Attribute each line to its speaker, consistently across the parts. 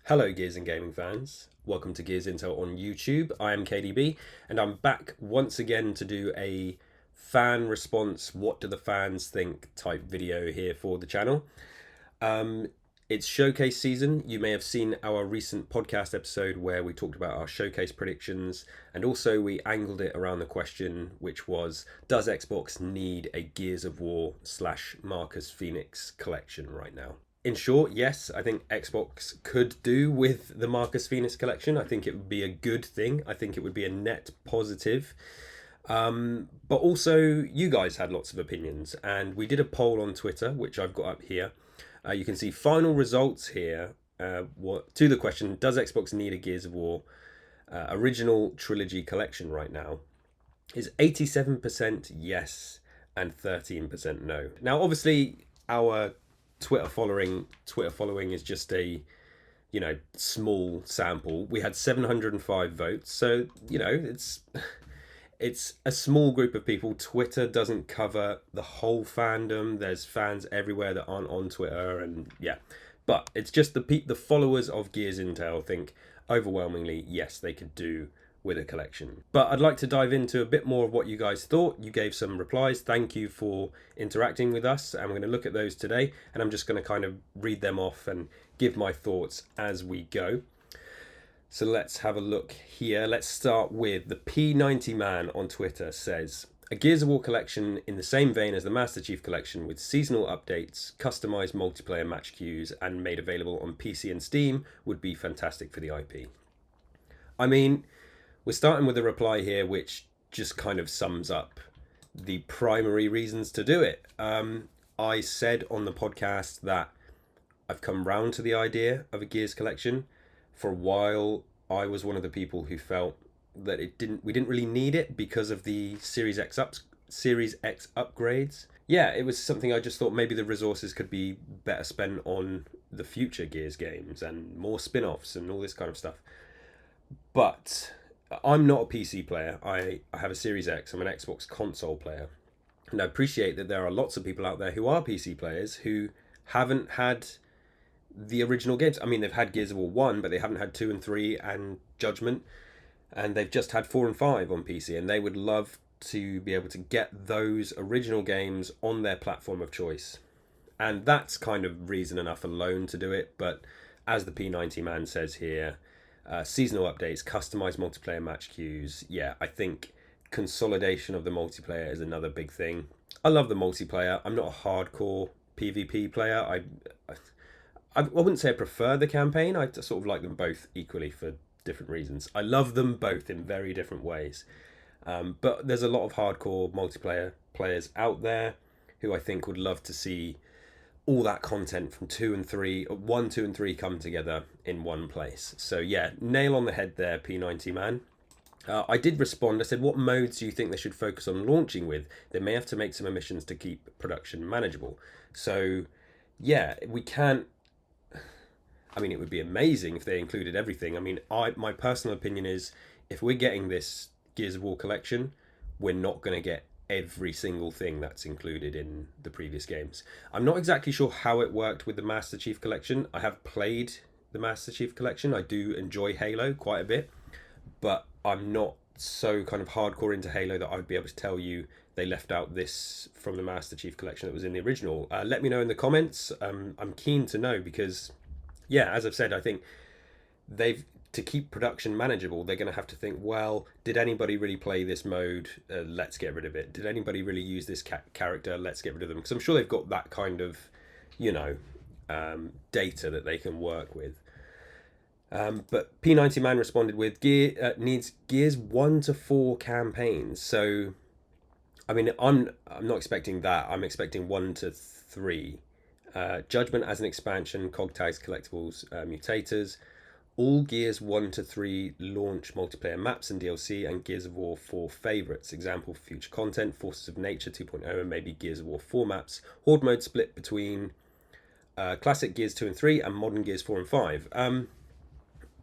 Speaker 1: Hello, Gears and Gaming fans. Welcome to Gears Intel on YouTube. I am KDB, and I'm back once again to do a fan response, what do the fans think type video here for the channel. It's showcase season. You may have seen our recent podcast episode where we talked about our showcase predictions, and also we angled it around the question, which was, does Xbox need a Gears of War / Marcus Fenix collection right now? In short, yes, I think Xbox could do with the Marcus Fenix collection. I think it would be a good thing. I think it would be a net positive. But also, you guys had lots of opinions, and we did a poll on Twitter, which I've got up here. You can see final results here. To the question, does Xbox need a Gears of War original trilogy collection right now? Is 87% yes and 13% no. Now, obviously, our Twitter following is just a small sample. We had 705 votes, so it's a small group of people. Twitter doesn't cover the whole fandom. There's fans everywhere that aren't on Twitter, and but it's just the followers of Gears Intel think overwhelmingly yes, they could do with a collection. But I'd like to dive into a bit more of what you guys thought. You gave some replies. Thank you for interacting with us, and we're going to look at those today, and I'm just going to kind of read them off and give my thoughts as we go. So let's have a look here. Let's start with the P90 man on Twitter says, a Gears of War collection in the same vein as the Master Chief collection with seasonal updates, customized multiplayer match queues, and made available on PC and Steam would be fantastic for the IP. I mean, we're starting with a reply here which just kind of sums up the primary reasons to do it. I said on the podcast that I've come round to the idea of a Gears collection. For a while, I was one of the people who felt that we didn't really need it because of the Series X upgrades. Yeah, it was something I just thought maybe the resources could be better spent on the future Gears games and more spin-offs and all this kind of stuff. But I'm not a PC player. I have a Series X. I'm an Xbox console player. And I appreciate that there are lots of people out there who are PC players who haven't had the original games. I mean, they've had Gears of War 1, but they haven't had 2 and 3 and Judgment. And they've just had 4 and 5 on PC. And they would love to be able to get those original games on their platform of choice. And that's kind of reason enough alone to do it. But as the P90 man says here, seasonal updates, customized multiplayer match queues. Yeah, I think consolidation of the multiplayer is another big thing. I love the multiplayer. I'm not a hardcore PvP player. I wouldn't say I prefer the campaign. I sort of like them both equally for different reasons. I love them both in very different ways. But there's a lot of hardcore multiplayer players out there who I think would love to see all that content from 1, 2, and 3 come together in one place. So yeah, nail on the head there, P90 man. I did respond. I said, what modes do you think they should focus on launching with? They may have to make some omissions to keep production manageable. So yeah, we can't. I mean, it would be amazing if they included everything. I mean, my personal opinion is if we're getting this Gears of War collection, we're not going to get every single thing that's included in the previous games. I'm not exactly sure how it worked with the Master Chief collection. I have played the Master Chief collection. I do enjoy Halo quite a bit, but I'm not so kind of hardcore into Halo that I'd be able to tell you they left out this from the Master Chief collection that was in the original. Let me know in the comments. I'm keen to know because, yeah, as I've said, I think to keep production manageable, they're going to have to think, well, did anybody really play this mode? Let's get rid of it. Did anybody really use this character? Let's get rid of them. Because I'm sure they've got that kind of, data that they can work with. But P90 man responded with, needs Gears 1 to 4 campaigns. So, I mean, I'm not expecting that. I'm expecting 1 to 3. Judgment as an expansion, cog tags, collectibles, mutators. All Gears 1 to 3 launch multiplayer maps and DLC, and Gears of War 4 favourites. Example, future content, Forces of Nature 2.0, and maybe Gears of War 4 maps. Horde mode split between classic Gears 2 and 3 and modern Gears 4 and 5.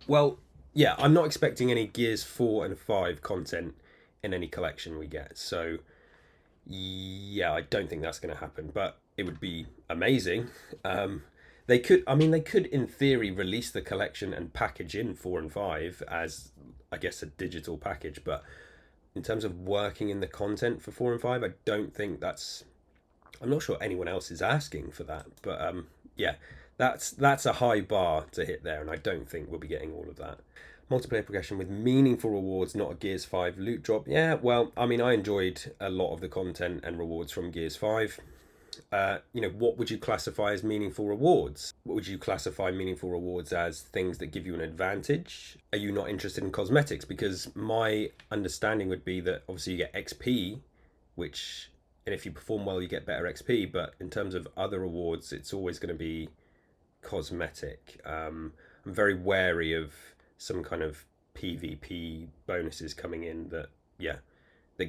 Speaker 1: Well, yeah, I'm not expecting any Gears 4 and 5 content in any collection we get. So, yeah, I don't think that's going to happen. But it would be amazing. They could, I mean, they could in theory release the collection and package in 4 and 5 as, I guess, a digital package. But in terms of working in the content for 4 and 5, I don't think that's. I'm not sure anyone else is asking for that. But yeah, that's a high bar to hit there, and I don't think we'll be getting all of that. Multiplayer progression with meaningful rewards, not a Gears 5 loot drop. Yeah, well, I mean, I enjoyed a lot of the content and rewards from Gears 5. What would you classify as meaningful rewards? What would you classify meaningful rewards as? Things that give you an advantage? Are you not interested in cosmetics? Because my understanding would be that obviously you get XP, which, and if you perform well, you get better XP. But in terms of other rewards, it's always going to be cosmetic. I'm very wary of some kind of PvP bonuses coming in that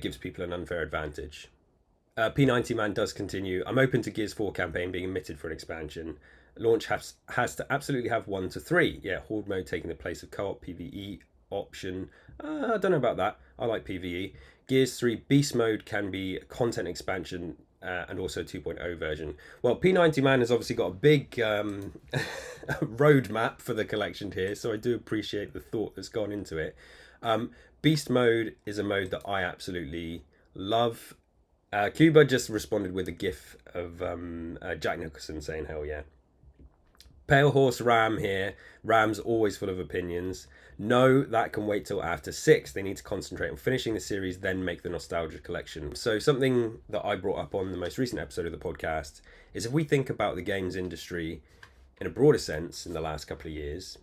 Speaker 1: gives people an unfair advantage. P90 Man does continue. I'm open to Gears 4 campaign being omitted for an expansion. Launch has to absolutely have 1 to 3. Yeah, Horde mode taking the place of co-op PvE option. I don't know about that. I like PvE. Gears 3 Beast mode can be a content expansion and also 2.0 version. Well, P90 Man has obviously got a big roadmap for the collection here, so I do appreciate the thought that's gone into it. Beast mode is a mode that I absolutely love. Cuba just responded with a gif of Jack Nicholson saying hell yeah. Pale Horse Ram here. Ram's always full of opinions. No, that can wait till after 6. They need to concentrate on finishing the series, then make the Nostalgia Collection. So something that I brought up on the most recent episode of the podcast is if we think about the games industry in a broader sense in the last couple of years,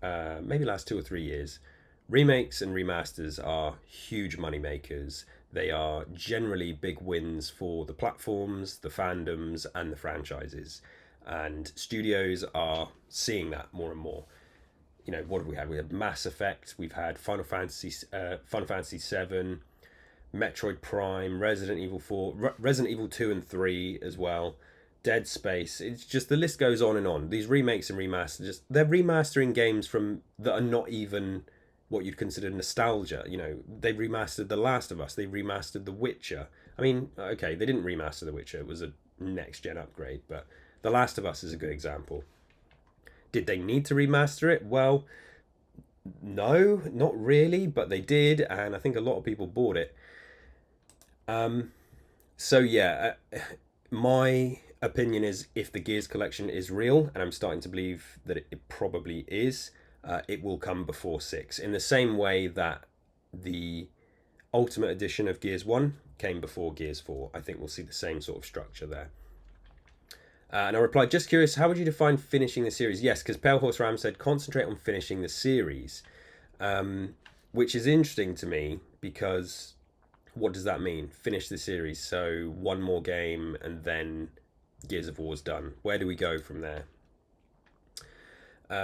Speaker 1: maybe last 2 or 3 years, remakes and remasters are huge money makers. They are generally big wins for the platforms, the fandoms, and the franchises. And studios are seeing that more and more. What have we had? We had Mass Effect, we've had Final Fantasy VII, Metroid Prime, Resident Evil 4, Resident Evil 2 and 3 as well, Dead Space. It's just, the list goes on and on. These remakes and remasters, they're remastering games that are not even what you'd consider nostalgia. They remastered The Last of Us, they remastered The Witcher. I mean, okay, they didn't remaster The Witcher, it was a next gen upgrade, but The Last of Us is a good example. Did they need to remaster it? Well, no, not really, but they did, and I think a lot of people bought it. So yeah, my opinion is if the Gears collection is real, and I'm starting to believe that it probably is, it will come before 6. In the same way that the Ultimate Edition of Gears 1 came before Gears 4. I think we'll see the same sort of structure there. And I replied, just curious, how would you define finishing the series? Yes, because Pale Horse Ram said, concentrate on finishing the series. Which is interesting to me, because what does that mean? Finish the series, so one more game and then Gears of War's done. Where do we go from there?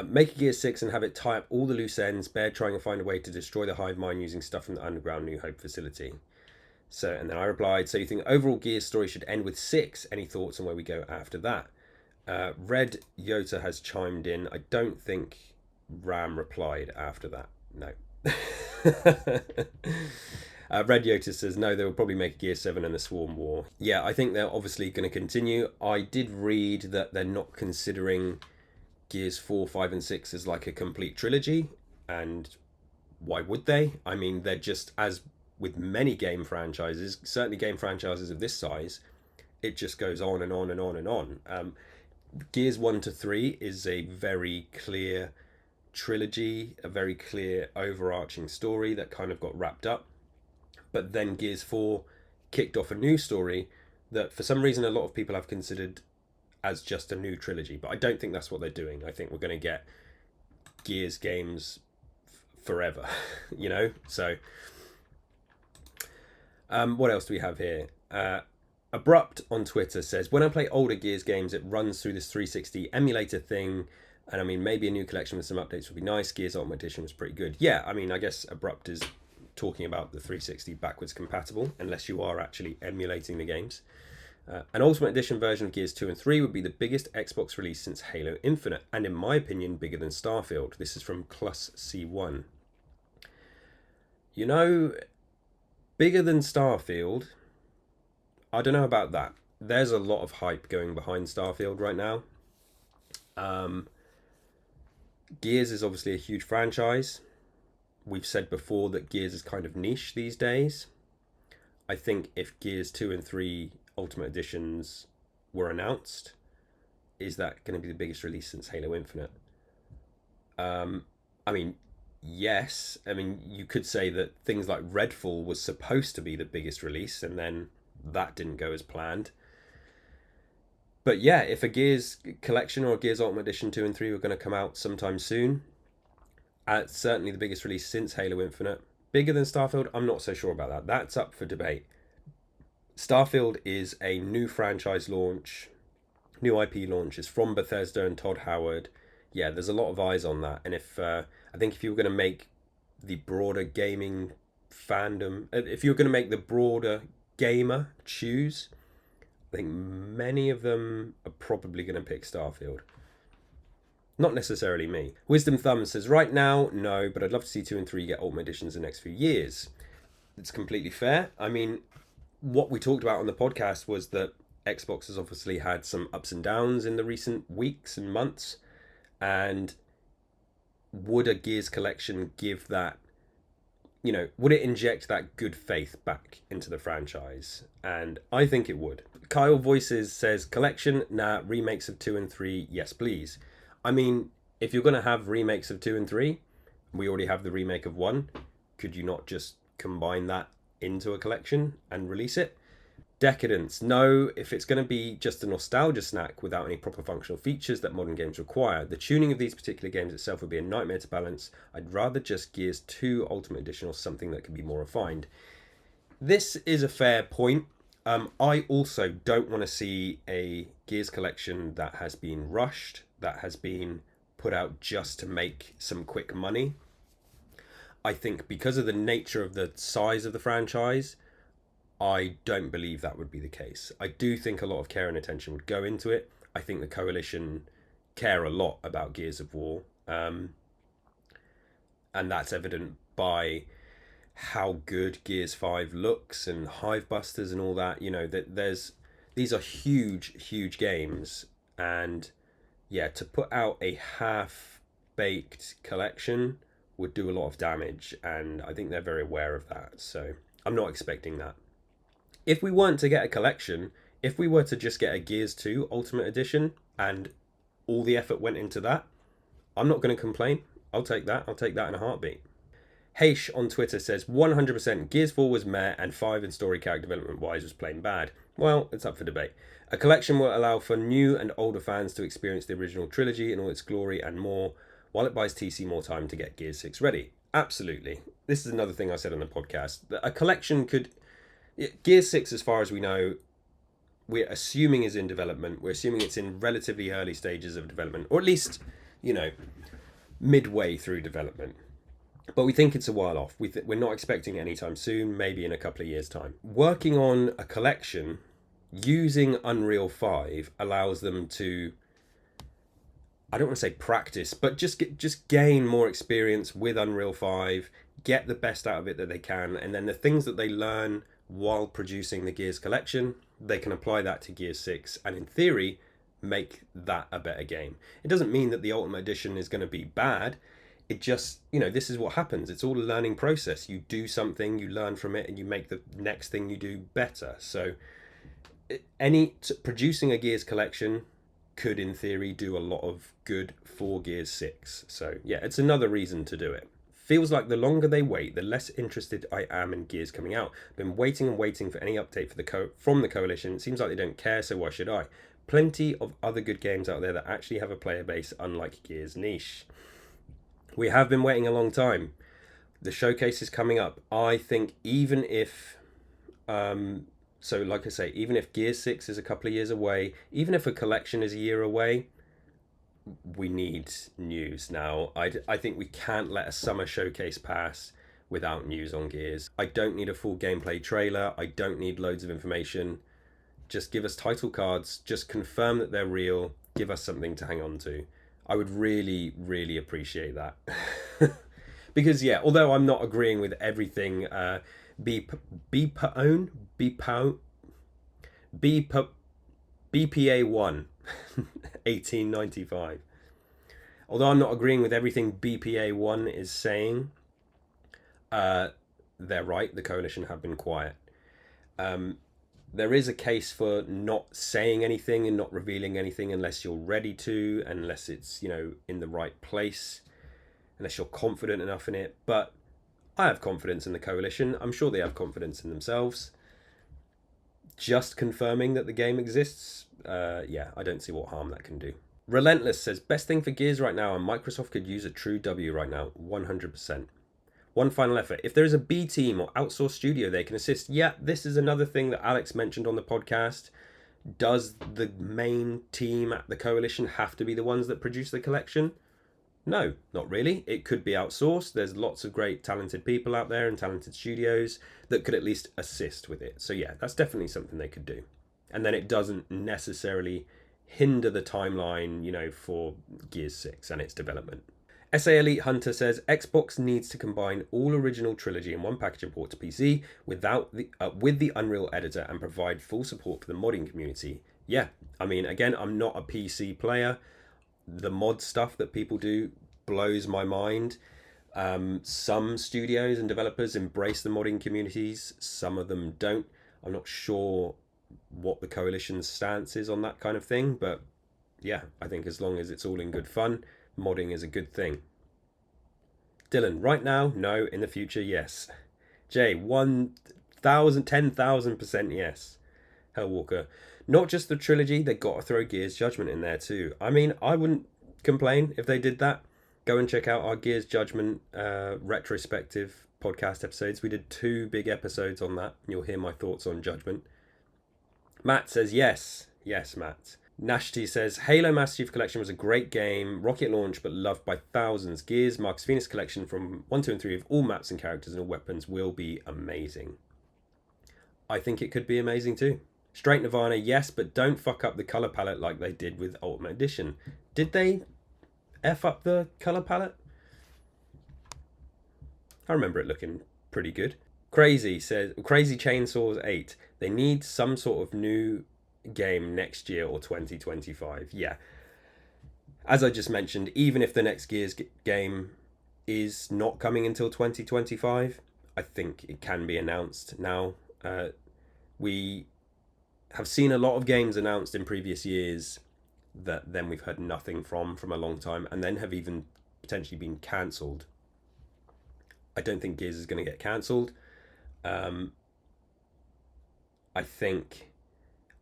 Speaker 1: Make a Gears 6 and have it tie up all the loose ends. Bear trying to find a way to destroy the hive mind using stuff from the underground New Hope facility. So, and then I replied, so you think overall Gears story should end with 6? Any thoughts on where we go after that? Red Yota has chimed in. I don't think Ram replied after that. No. Red Yota says, no, they will probably make Gear 7 and the Swarm War. Yeah, I think they're obviously going to continue. I did read that they're not considering Gears 4, 5 and 6 as like a complete trilogy. And why would they? I mean, they're just, as with many game franchises, certainly game franchises of this size, it just goes on and on and on and on. Gears 1 to 3 is a very clear trilogy, a very clear overarching story that kind of got wrapped up. But then Gears 4 kicked off a new story that for some reason a lot of people have considered as just a new trilogy. But I don't think that's what they're doing. I think we're going to get Gears games forever, So, what else do we have here? Abrupt on Twitter says, when I play older Gears games, it runs through this 360 emulator thing. And I mean, maybe a new collection with some updates would be nice. Gears Ultimate Edition was pretty good. Yeah, I mean, I guess Abrupt is talking about the 360 backwards compatible, unless you are actually emulating the games. An Ultimate Edition version of Gears 2 and 3 would be the biggest Xbox release since Halo Infinite, and in my opinion, bigger than Starfield. This is from Clus C1. Bigger than Starfield, I don't know about that. There's a lot of hype going behind Starfield right now. Um, Gears is obviously a huge franchise. We've said before that Gears is kind of niche these days. I think if Gears 2 and 3 Ultimate Editions were announced, is that going to be the biggest release since Halo Infinite? I mean, yes. I mean, you could say that things like Redfall was supposed to be the biggest release, and then that didn't go as planned. But yeah, if a Gears collection or a Gears Ultimate Edition 2 and 3 were going to come out sometime soon, certainly the biggest release since Halo Infinite. Bigger than Starfield? I'm not so sure about that. That's up for debate. Starfield is a new franchise launch, new IP launch. It's from Bethesda and Todd Howard. Yeah, there's a lot of eyes on that. And I think if you were going to make the broader gaming fandom, if you were going to make the broader gamer choose, I think many of them are probably going to pick Starfield. Not necessarily me. Wisdom Thumb says, right now, no, but I'd love to see 2 and 3 get Ultimate Editions in the next few years. It's completely fair. I mean, what we talked about on the podcast was that Xbox has obviously had some ups and downs in the recent weeks and months. And would a Gears collection give that, would it inject that good faith back into the franchise? And I think it would. Kyle Voices says, collection, nah, remakes of 2 and 3, yes, please. I mean, if you're going to have remakes of 2 and 3, we already have the remake of 1. Could you not just combine that into a collection and release it? Decadence. No, if it's going to be just a nostalgia snack without any proper functional features that modern games require, the tuning of these particular games itself would be a nightmare to balance. I'd rather just Gears 2 Ultimate Edition or something that can be more refined. This is a fair point. I also don't want to see a Gears collection that has been rushed, that has been put out just to make some quick money. I think because of the nature of the size of the franchise, I don't believe that would be the case. I do think a lot of care and attention would go into it. I think the Coalition care a lot about Gears of War. And that's evident by how good Gears 5 looks and Hivebusters and all that. These are huge games. And yeah, to put out a half-baked collection would do a lot of damage. And I think they're very aware of that. So I'm not expecting that. If we weren't to get a collection, if we were to just get a Gears 2 Ultimate Edition and all the effort went into that, I'm not going to complain. I'll take that. I'll take that in a heartbeat. Heish on Twitter says, 100% Gears 4 was meh and 5 in story character development wise was plain bad. Well, it's up for debate. A collection will allow for new and older fans to experience the original trilogy in all its glory and more, while it buys TC more time to get Gears 6 ready. Absolutely. This is another thing I said on the podcast. A collection could... Gears 6, as far as we know, we're assuming is in development. We're assuming it's in relatively early stages of development, or at least, midway through development. But we think it's a while off. We're not expecting it anytime soon, maybe in a couple of years' time. Working on a collection using Unreal 5 allows them to, I don't want to say practice, but just gain more experience with Unreal 5, get the best out of it that they can, and then the things that they learn while producing the Gears collection, they can apply that to Gears 6 and in theory make that a better game. It doesn't mean that the Ultimate Edition is going to be bad. It just, this is what happens. It's all a learning process. You do something, you learn from it, and you make the next thing you do better. So producing a Gears collection could in theory do a lot of good for Gears 6. So yeah, it's another reason to do it. Feels like the longer they wait, the less interested I am in Gears coming out. Been waiting and waiting for any update from the Coalition. It seems like they don't care, so why should I? Plenty of other good games out there that actually have a player base, unlike Gears niche. We have been waiting a long time. The showcase is coming up. I think even if, like I say, even if Gears 6 is a couple of years away, even if a collection is a year away, we need news now. I think we can't let a summer showcase pass without news on Gears. I don't need a full gameplay trailer. I don't need loads of information. Just give us title cards. Just confirm that they're real. Give us something to hang on to. I would really, really appreciate that. Because, yeah, although I'm not agreeing with everything BPA 1, 1895. Although I'm not agreeing with everything BPA 1 is saying, they're right. The coalition have been quiet. There is a case for not saying anything and not revealing anything unless you're ready to, unless it's, in the right place, unless you're confident enough in it. But I have confidence in the coalition. I'm sure they have confidence in themselves. Just confirming that the game exists, I don't see what harm that can do. Relentless says, best thing for Gears right now, and Microsoft could use a true W right now, 100%. One final effort. If there is a B team or outsourced studio they can assist, this is another thing that Alex mentioned on the podcast. Does the main team at the coalition have to be the ones that produce the collection? No, not really. It could be outsourced. There's lots of great talented people out there and talented studios that could at least assist with it. So that's definitely something they could do. And then it doesn't necessarily hinder the timeline, for Gears 6 and its development. SA Elite Hunter says, Xbox needs to combine all original trilogy in one package and port to PC with the Unreal editor and provide full support for the modding community. Yeah, I mean, again, I'm not a PC player. The mod stuff that people do blows my mind. Some studios and developers embrace the modding communities. Some of them don't. I'm not sure what the coalition's stance is on that kind of thing. But I think as long as it's all in good fun, modding is a good thing. Dylan, right now, no. In the future, yes. Jay, 10,000% yes. Hellwalker, not just the trilogy, they got to throw Gears Judgment in there too. I mean, I wouldn't complain if they did that. Go and check out our Gears Judgment retrospective podcast episodes. We did 2 big episodes on that. You'll hear my thoughts on Judgment. Matt says yes. Yes, Matt. Nashti says, Halo Master Chief Collection was a great game, rocket launch, but loved by thousands. Gears Marcus Fenix Collection from 1, 2, and 3 of all maps and characters and all weapons will be amazing. I think it could be amazing too. Straight Nirvana, yes, but don't fuck up the colour palette like they did with Ultimate Edition. Did they F up the colour palette? I remember it looking pretty good. Crazy says, Crazy Chainsaws 8. They need some sort of new game next year or 2025. As I just mentioned, even if the next Gears game is not coming until 2025, I think it can be announced now. We have seen a lot of games announced in previous years that then we've heard nothing from a long time, and then have even potentially been cancelled. I don't think Gears is going to get cancelled. I think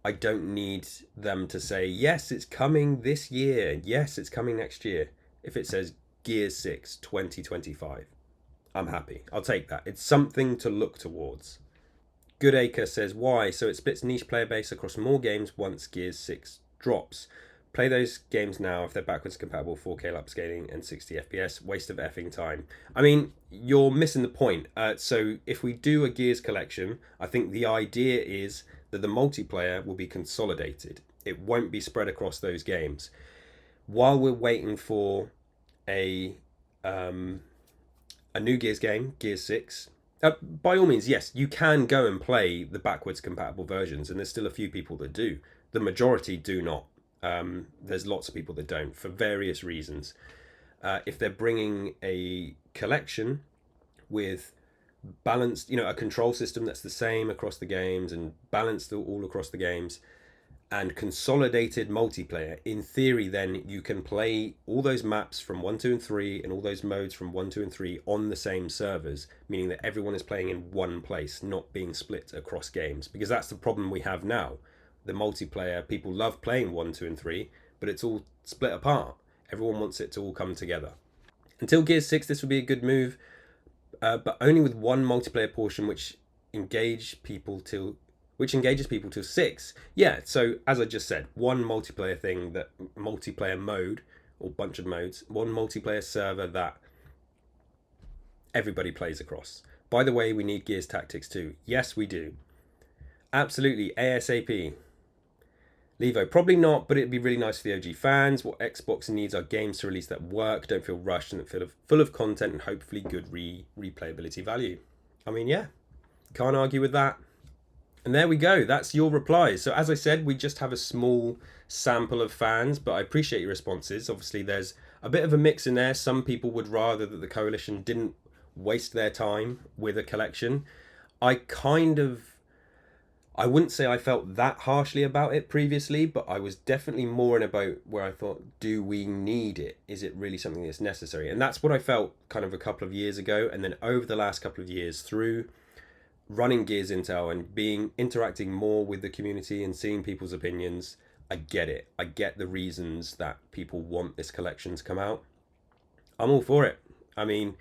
Speaker 1: I don't need them to say, yes, it's coming this year. Yes, it's coming next year. If it says Gears 6 2025, I'm happy. I'll take that. It's something to look towards. Goodacre says, why? So it splits niche player base across more games once Gears 6 drops. Play those games now if they're backwards compatible, 4K upscaling and 60 FPS. Waste of effing time. I mean, you're missing the point. So if we do a Gears collection, I think the idea is that the multiplayer will be consolidated. It won't be spread across those games. While we're waiting for a new Gears game, Gears 6, by all means, yes, you can go and play the backwards compatible versions, and there's still a few people that do. The majority do not. There's lots of people that don't, for various reasons. If they're bringing a collection with balanced, a control system that's the same across the games and balanced all across the games, and consolidated multiplayer, in theory, then you can play all those maps from 1, 2, and 3 and all those modes from 1, 2, and 3 on the same servers, meaning that everyone is playing in one place, not being split across games. Because that's the problem we have now. The multiplayer, people love playing 1, 2, and 3, but it's all split apart. Everyone wants it to all come together. Until Gears 6, this would be a good move, but only with one multiplayer portion which engages people till 6. So as I just said, one multiplayer thing, that multiplayer mode or bunch of modes, one multiplayer server that everybody plays across. By the way, we need Gears Tactics too. Yes, we do. Absolutely, ASAP. Levo, probably not, but it'd be really nice for the OG fans. What Xbox needs are games to release that work, don't feel rushed, and feel full of content and hopefully good replayability value. I mean, can't argue with that. And there we go. That's your replies. So as I said, we just have a small sample of fans, but I appreciate your responses. Obviously, there's a bit of a mix in there. Some people would rather that the coalition didn't waste their time with a collection. I kind of I wouldn't say I felt that harshly about it previously, but I was definitely more in a boat where I thought, do we need it? Is it really something that's necessary? And that's what I felt kind of a couple of years ago. And then over the last couple of years, through running Gears Intel and being interacting more with the community and seeing people's opinions, I get it. I get the reasons that people want this collection to come out. I'm all for it. I mean,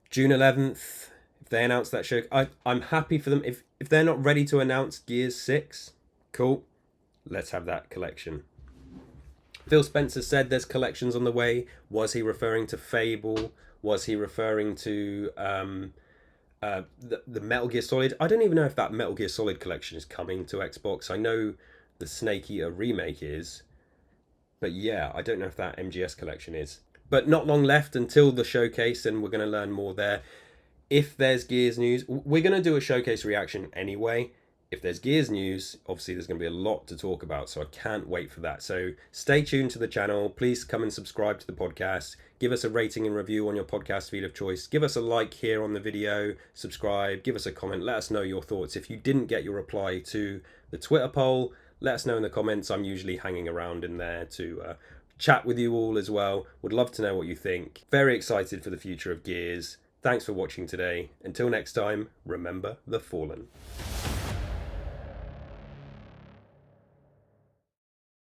Speaker 1: June 11th, if they announce that show, I'm happy for them. If they're not ready to announce Gears 6, cool. Let's have that collection. Phil Spencer said there's collections on the way. Was he referring to Fable? Was he referring to the Metal Gear Solid? I don't even know if that Metal Gear Solid collection is coming to Xbox. I know the Snake Eater remake is. But yeah, I don't know if that MGS collection is. But not long left until the showcase, and we're going to learn more there. If there's Gears news, we're going to do a showcase reaction anyway. If there's Gears news, obviously there's going to be a lot to talk about, so I can't wait for that. So stay tuned to the channel. Please come and subscribe to the podcast. Give us a rating and review on your podcast feed of choice. Give us a like here on the video. Subscribe. Give us a comment. Let us know your thoughts. If you didn't get your reply to the Twitter poll, let us know in the comments. I'm usually hanging around in there to chat with you all as well. Would love to know what you think. Very excited for the future of Gears. Thanks for watching today. Until next time, remember the Fallen.